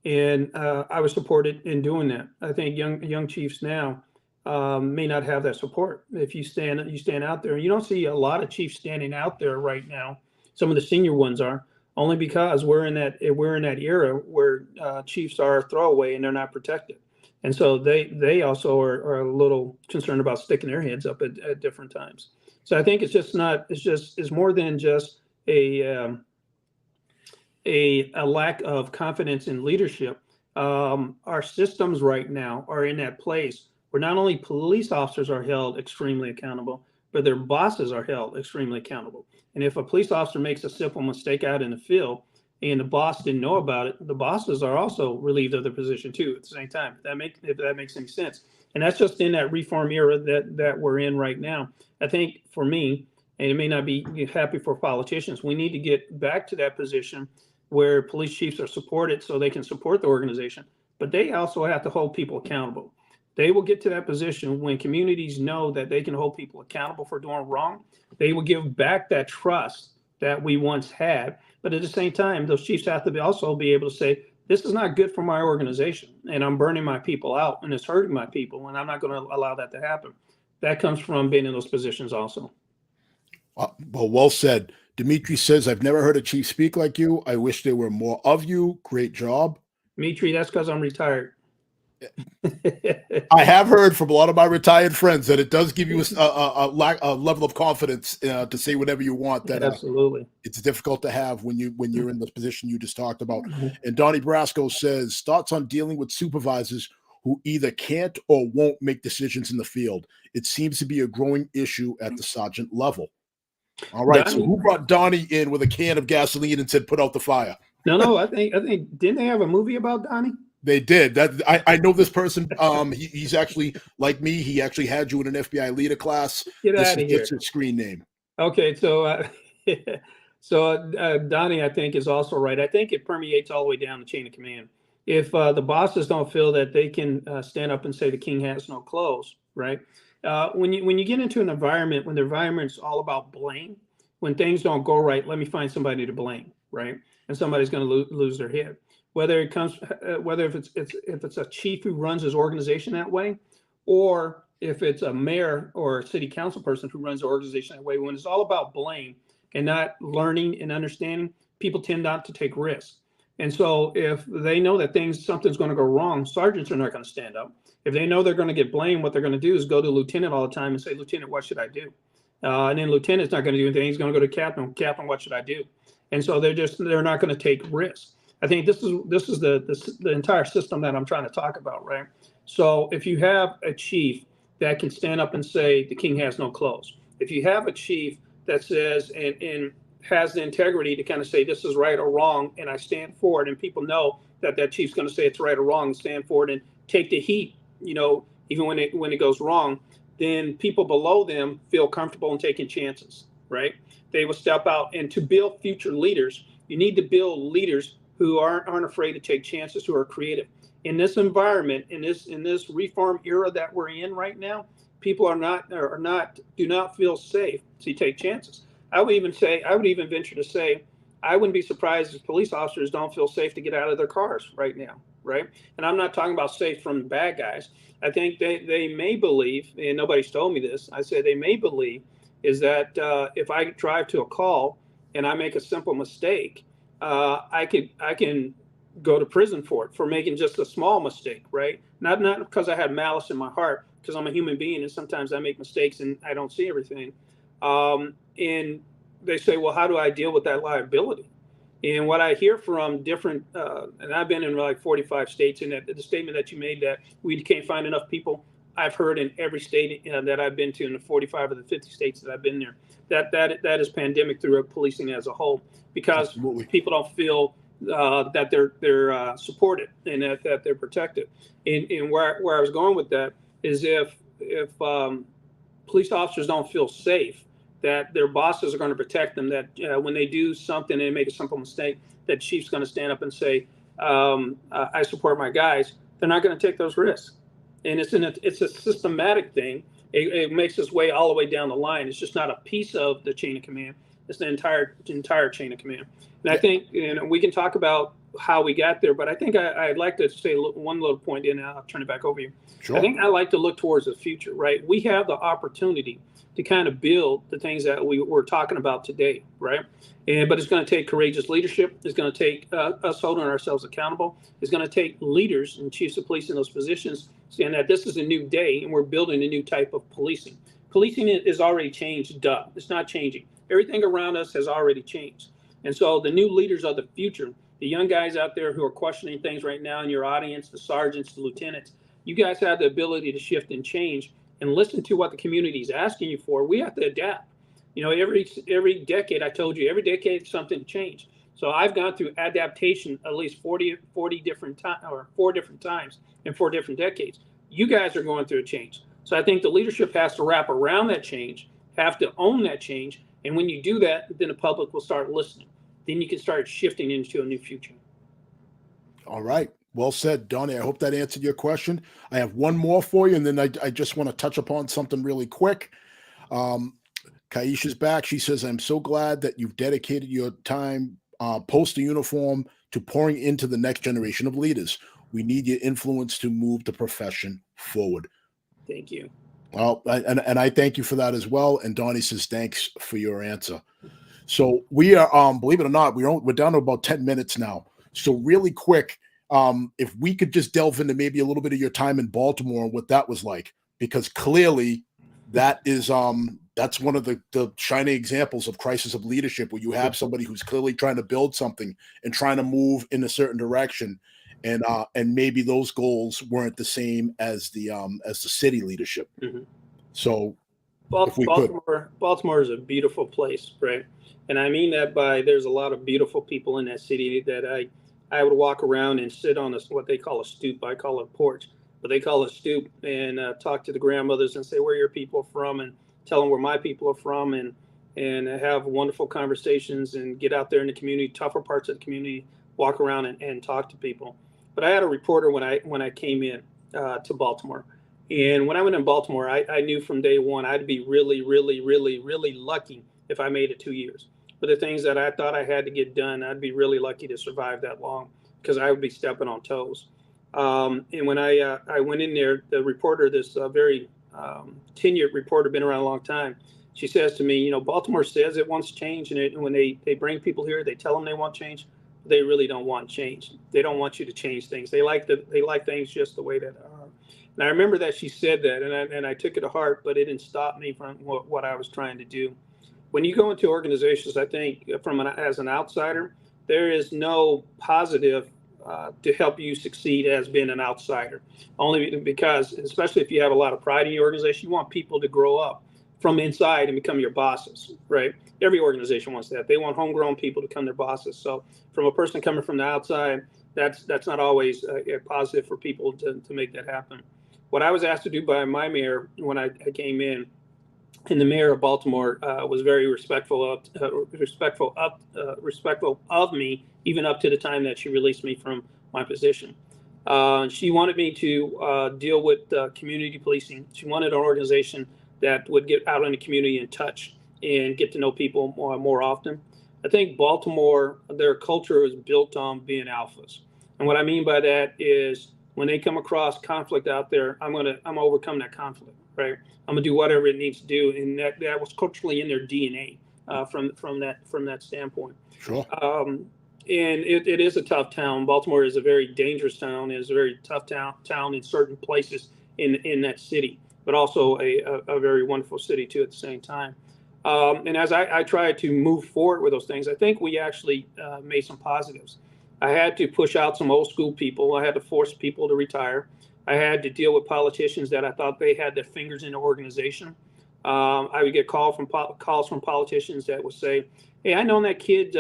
And I was supported in doing that. I think young chiefs now may not have that support. If you stand out there, and you don't see a lot of chiefs standing out there right now. Some of the senior ones are, only because we're in that era where chiefs are throwaway and they're not protected. And so they also are a little concerned about sticking their heads up at different times. So I think it's more than just a lack of confidence in leadership. Our systems right now are in that place where not only police officers are held extremely accountable, but their bosses are held extremely accountable. And if a police officer makes a simple mistake out in the field and the boss didn't know about it, the bosses are also relieved of their position too at the same time. If that makes any sense. And that's just in that reform era that we're in right now. I think for me, and it may not be happy for politicians, we need to get back to that position where police chiefs are supported so they can support the organization, but they also have to hold people accountable. They will get to that position when communities know that they can hold people accountable for doing wrong. They will give back that trust that we once had, But at the same time, those chiefs have to also be able to say, this is not good for my organization, and I'm burning my people out, and it's hurting my people, and I'm not going to allow that to happen. That comes from being in those positions also. Well said. Dimitri says, I've never heard a chief speak like you. I wish there were more of you. Great job. Dimitri, that's because I'm retired. I have heard from a lot of my retired friends that it does give you a level of confidence to say whatever you want. That absolutely, it's difficult to have when you're in the position you just talked about. Mm-hmm. And Donnie Brasco says, thoughts on dealing with supervisors who either can't or won't make decisions in the field. It seems to be a growing issue at the sergeant level. All right, Donnie, so who brought Donnie in with a can of gasoline and said, "Put out the fire"? No, I think didn't they have a movie about Donnie? They did. That I know this person. He's actually like me. He actually had you in an FBI leader class. Get out of here. It's his screen name. Okay, so Donnie, I think, is also right. I think it permeates all the way down the chain of command. If the bosses don't feel that they can stand up and say the king has no clothes, right? When you get into an environment when the environment's all about blame, when things don't go right, let me find somebody to blame, right? And somebody's going to lose their head. Whether if it's a chief who runs his organization that way, or if it's a mayor or a city council person who runs the organization that way, when it's all about blame and not learning and understanding, people tend not to take risks. And so if they know that something's going to go wrong, sergeants are not going to stand up. If they know they're going to get blamed, what they're going to do is go to lieutenant all the time and say, Lieutenant, what should I do? And then lieutenant's not going to do anything. He's going to go to captain. Captain, what should I do? And so they're not going to take risks. I think this is the entire system that I'm trying to talk about, right? So if you have a chief that can stand up and say the king has no clothes, if you have a chief that says and has the integrity to kind of say this is right or wrong, and I stand for it, and people know that chief's going to say it's right or wrong and stand for it and take the heat, even when it goes wrong, then people below them feel comfortable in taking chances, right? They will step out. And to build future leaders, you need to build leaders who aren't afraid to take chances, who are creative. In this environment, in this reform era that we're in right now, people do not feel safe to take chances. I would even venture to say, I wouldn't be surprised if police officers don't feel safe to get out of their cars right now, right? And I'm not talking about safe from bad guys. I think they may believe, and nobody's told me this, I say they may believe, is that if I drive to a call and I make a simple mistake, I can go to prison for making just a small mistake, right? Not because I had malice in my heart, because I'm a human being and sometimes I make mistakes and I don't see everything. And they say, well, how do I deal with that liability? And what I hear from different, and I've been in like 45 states, and the statement that you made that we can't find enough people, I've heard in every state that I've been to, in the 45 of the 50 states that I've been there, that is pandemic through policing as a whole, because Absolutely. People don't feel that they're supported and that they're protected. And where I was going with that is if police officers don't feel safe, that their bosses are going to protect them, that when they do something and they make a simple mistake, that chief's going to stand up and say, I support my guys, they're not going to take those risks. And it's a systematic thing. It makes its way all the way down the line. It's just not a piece of the chain of command. It's the entire chain of command. And I think we can talk about how we got there, but I think I'd like to say one little point, and I'll turn it back over to you. Sure. I think I like to look towards the future, right? We have the opportunity to kind of build the things that we're talking about today, right? But it's going to take courageous leadership. It's going to take us holding ourselves accountable. It's going to take leaders and chiefs of police in those positions saying that this is a new day and we're building a new type of policing. Policing is already changed, It's not changing. Everything around us has already changed. And so the new leaders of the future, the young guys out there who are questioning things right now in your audience, the sergeants, the lieutenants, you guys have the ability to shift and change and listen to what the community is asking you for. We have to adapt. Every decade, I told you, every decade something changed. So I've gone through adaptation at least 40 different times, or 4 different times in 4 different decades. You guys are going through a change. So I think the leadership has to wrap around that change, have to own that change. And when you do that, then the public will start listening. Then you can start shifting into a new future. All right. Well said, Donnie. I hope that answered your question. I have one more for you, and then I just want to touch upon something really quick. Kaisha's back. She says, I'm so glad that you've dedicated your time post the uniform to pouring into the next generation of leaders. We need your influence to move the profession forward. Thank you. Well, and I thank you for that as well. And Donnie says, thanks for your answer. So we are, believe it or not, we're down to about 10 minutes now. So really quick, if we could just delve into maybe a little bit of your time in Baltimore and what that was like, because clearly that is, that's one of the shining examples of crisis of leadership, where you have somebody who's clearly trying to build something and trying to move in a certain direction. And maybe those goals weren't the same as the city leadership. Mm-hmm. So Baltimore is a beautiful place, right? And I mean that by, there's a lot of beautiful people in that city that I would walk around and sit on what they call a stoop. I call it a porch, but they call it a stoop, and talk to the grandmothers and say, where your people from, and tell them where my people are from, and have wonderful conversations and get out there in the community, tougher parts of the community, walk around and talk to people. But I had a reporter when I came in to Baltimore. And when I went in Baltimore, I knew from day one I'd be really, really, really, really lucky if I made it 2 years. But the things that I thought I had to get done, I'd be really lucky to survive that long, because I would be stepping on toes. And when I went in there, the reporter, this very tenured reporter, been around a long time, she says to me, Baltimore says it wants change, and when they bring people here, they tell them they want change. They really don't want change. They don't want you to change things. They like things just the way that are. And I remember that she said that, and I took it to heart, but it didn't stop me from what I was trying to do. When you go into organizations, I think as an outsider, there is no positive to help you succeed as being an outsider. Only because, especially if you have a lot of pride in your organization, you want people to grow up from inside and become your bosses, right? Every organization wants that. They want homegrown people to become their bosses. So from a person coming from the outside, that's not always a positive for people to make that happen. What I was asked to do by my mayor when I came in, and the mayor of Baltimore was very respectful of me, even up to the time that she released me from my position. She wanted me to deal with community policing. She wanted an organization that would get out in the community and touch and get to know people more often. I think Baltimore, their culture is built on being alphas. And what I mean by that is when they come across conflict out there, I'm gonna overcome that conflict, right? I'm gonna do whatever it needs to do. And that was culturally in their DNA from that standpoint. Sure. And it is a tough town. Baltimore is a very dangerous town. It is a very tough town in certain places in that city, but also a very wonderful city too at the same time. And as I tried to move forward with those things, I think we actually made some positives. I had to push out some old school people. I had to force people to retire. I had to deal with politicians that I thought they had their fingers in the organization. I would get calls from politicians that would say, hey, I known that kid's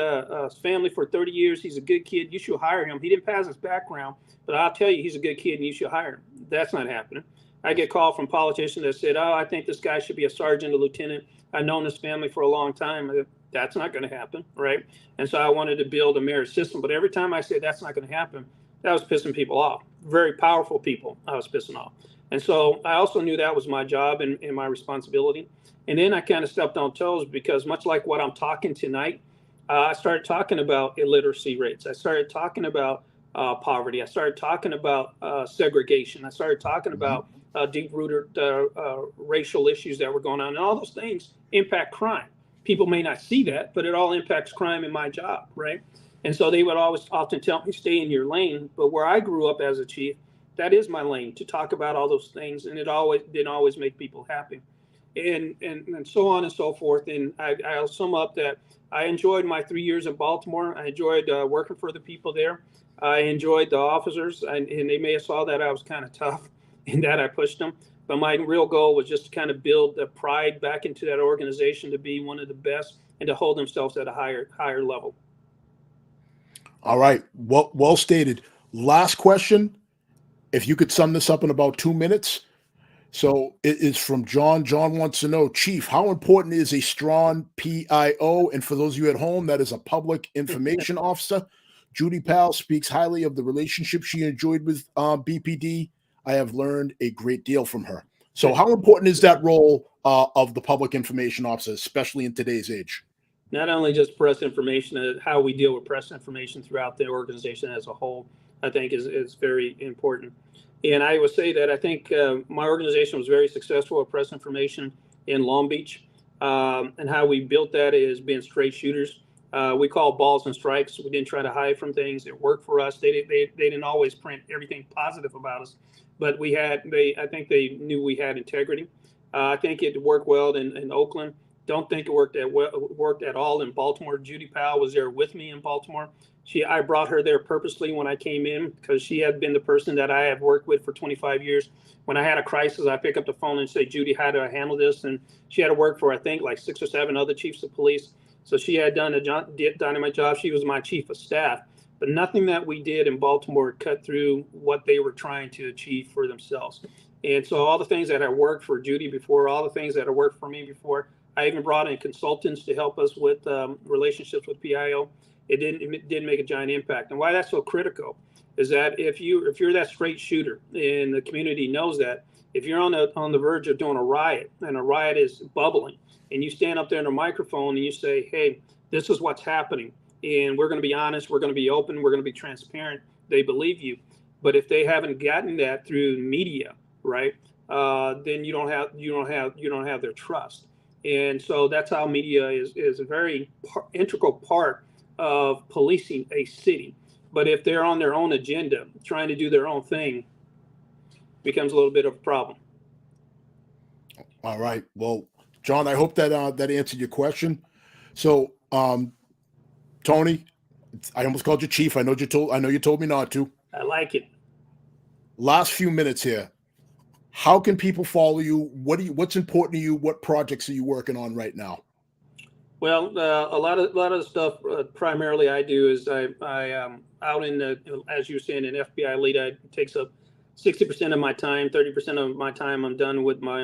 family for 30 years. He's a good kid. You should hire him. He didn't pass his background, but I'll tell you, he's a good kid and you should hire him. That's not happening. I get called from politicians that said, oh, I think this guy should be a sergeant, a lieutenant. I've known this family for a long time. That's not going to happen, right? And so I wanted to build a merit system. But every time I said that's not going to happen, that was pissing people off. Very powerful people I was pissing off. And so I also knew that was my job and my responsibility. And then I kind of stepped on toes because much like what I'm talking tonight, I started talking about illiteracy rates. I started talking about poverty. I started talking about segregation. I started talking about deep-rooted racial issues that were going on. And all those things impact crime. People may not see that, but it all impacts crime in my job, right? And so they would often tell me, stay in your lane. But where I grew up as a chief, that is my lane, to talk about all those things. And it didn't always make people happy. And so on and so forth. And I'll sum up that I enjoyed my 3 years in Baltimore. I enjoyed working for the people there. I enjoyed the officers, and they may have saw that I was kind of tough and that I pushed them. But my real goal was just to kind of build the pride back into that organization to be one of the best and to hold themselves at a higher level. All right. Well stated. Last question. If you could sum this up in about 2 minutes. So it is from John. John wants to know, Chief, how important is a strong PIO? And for those of you at home, that is a public information officer. Judy Powell speaks highly of the relationship she enjoyed with BPD. I have learned a great deal from her. So how important is that role of the public information officer, especially in today's age? not only just press information, how we deal with press information throughout the organization as a whole, I think is very important. And I would say that I think my organization was very successful at press information in Long Beach. And how we built that is being straight shooters. We call balls and strikes. We didn't try to hide from things. It worked for us. They didn't always print everything positive about us, but I think they knew we had integrity. I think it worked well in Oakland. Don't think it worked at all in Baltimore. Judy Powell was there with me in Baltimore. I brought her there purposely when I came in because she had been the person that I have worked with for 25 years. When I had a crisis, I pick up the phone and say, Judy, how do I handle this? And she had to work for, I think, like 6 or 7 other chiefs of police. So she had done a dynamite job. She was my chief of staff. But nothing that we did in Baltimore cut through what they were trying to achieve for themselves. And so all the things that had worked for Judy before, all the things that had worked for me before, I even brought in consultants to help us with relationships with PIO. It didn't make a giant impact. And why that's so critical is that if you're that straight shooter and the community knows that, if you're on the verge of doing a riot and a riot is bubbling and you stand up there in a microphone and you say, hey, this is what's happening and we're going to be honest, we're going to be open, we're going to be transparent, they believe you. But if they haven't gotten that through media, right, then you don't have their trust. And so that's how media is a very integral part of policing a city. But if they're on their own agenda, trying to do their own thing, it becomes a little bit of a problem. All right. Well, John, I hope that that answered your question. So, Tony, I almost called you chief. I know you told me not to. I like it. Last few minutes here. How can people follow you? What's important to you? What projects are you working on right now? Well, a lot of the stuff primarily I do is I out in the, as you were saying, in FBI lead, it takes up 60% of my time. 30% of my time I'm done with my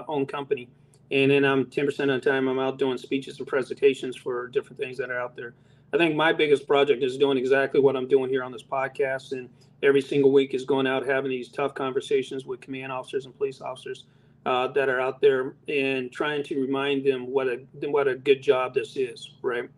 own company, and then I'm 10% of the time I'm out doing speeches and presentations for different things that are out there. I think my biggest project is doing exactly what I'm doing here on this podcast, and every single week is going out having these tough conversations with command officers and police officers that are out there and trying to remind them what a good job this is, right?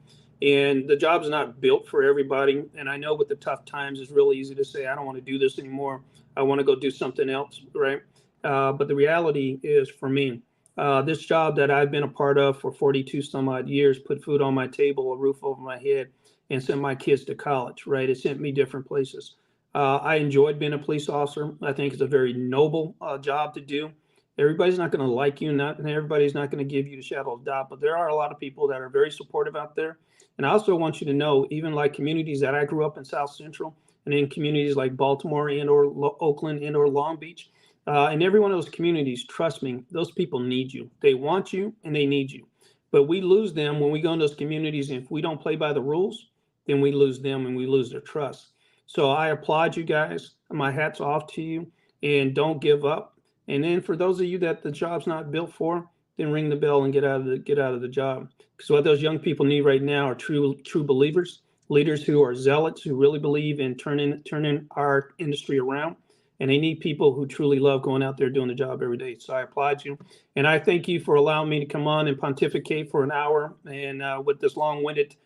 And the job's not built for everybody. And I know with the tough times, it's really easy to say, I don't want to do this anymore. I want to go do something else, right? But the reality is for me, this job that I've been a part of for 42 some odd years, put food on my table, a roof over my head, and sent my kids to college, right? It sent me different places. I enjoyed being a police officer. I think it's a very noble job to do. Everybody's not going to like you, and everybody's not going to give you the shadow of doubt, but there are a lot of people that are very supportive out there. And I also want you to know, even like communities that I grew up in South Central and in communities like Baltimore and or Oakland and or Long Beach, in every one of those communities, trust me, those people need you. They want you and they need you. But we lose them when we go in those communities. And if we don't play by the rules, then we lose them and we lose their trust. So I applaud you guys. My hat's off to you, and don't give up. And then for those of you that the job's not built for, then ring the bell and get out of the job. Because what those young people need right now are true believers, leaders who are zealots, who really believe in turning our industry around. And they need people who truly love going out there doing the job every day. So I applaud you. And I thank you for allowing me to come on and pontificate for an hour and with this long-winded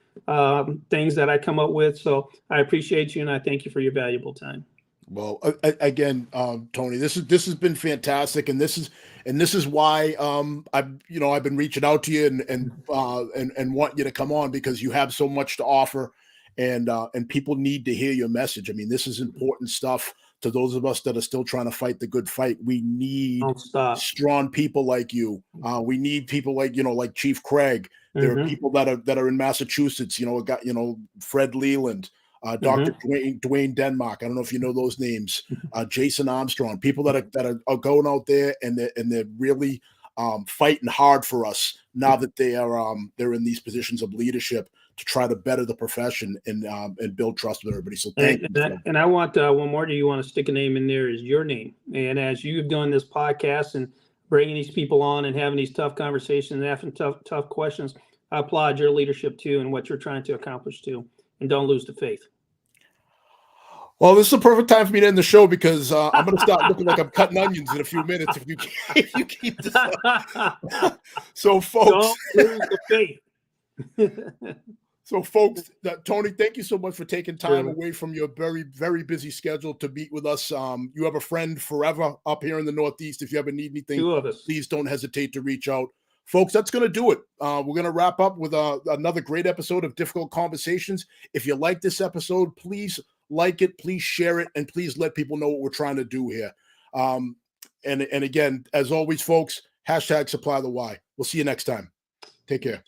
things that I come up with. So I appreciate you and I thank you for your valuable time. Well, again, Tony, this has been fantastic, and this is why I've been reaching out to you and want you to come on, because you have so much to offer, and people need to hear your message. I mean, this is important stuff to those of us that are still trying to fight the good fight. We need strong people like you. We need people like Chief Craig. There are people that are in Massachusetts. Fred Leland. Dr. Dwayne Denmark. I don't know if you know those names. Jason Armstrong. People that are going out there and they're really fighting hard for us now that they're in these positions of leadership to try to better the profession and build trust with everybody. So thank you. And I want one more. Do you want to stick a name in there? Is your name? And as you've done this podcast and bringing these people on and having these tough conversations and asking tough questions, I applaud your leadership too and what you're trying to accomplish too. And don't lose the faith. Well, this is a perfect time for me to end the show, because I'm going to start looking like I'm cutting onions in a few minutes if you keep this up. So, folks, don't lose the faith. So, folks, Tony, thank you so much for taking time Really? away from your very, very busy schedule to meet with us. You have a friend forever up here in the Northeast. If you ever need anything, Two of us. please don't hesitate to reach out. Folks, that's going to do it. We're going to wrap up with another great episode of Difficult Conversations. If you like this episode, please like it, please share it, and please let people know what we're trying to do here. And again, as always, folks, hashtag supply the why. We'll see you next time. Take care.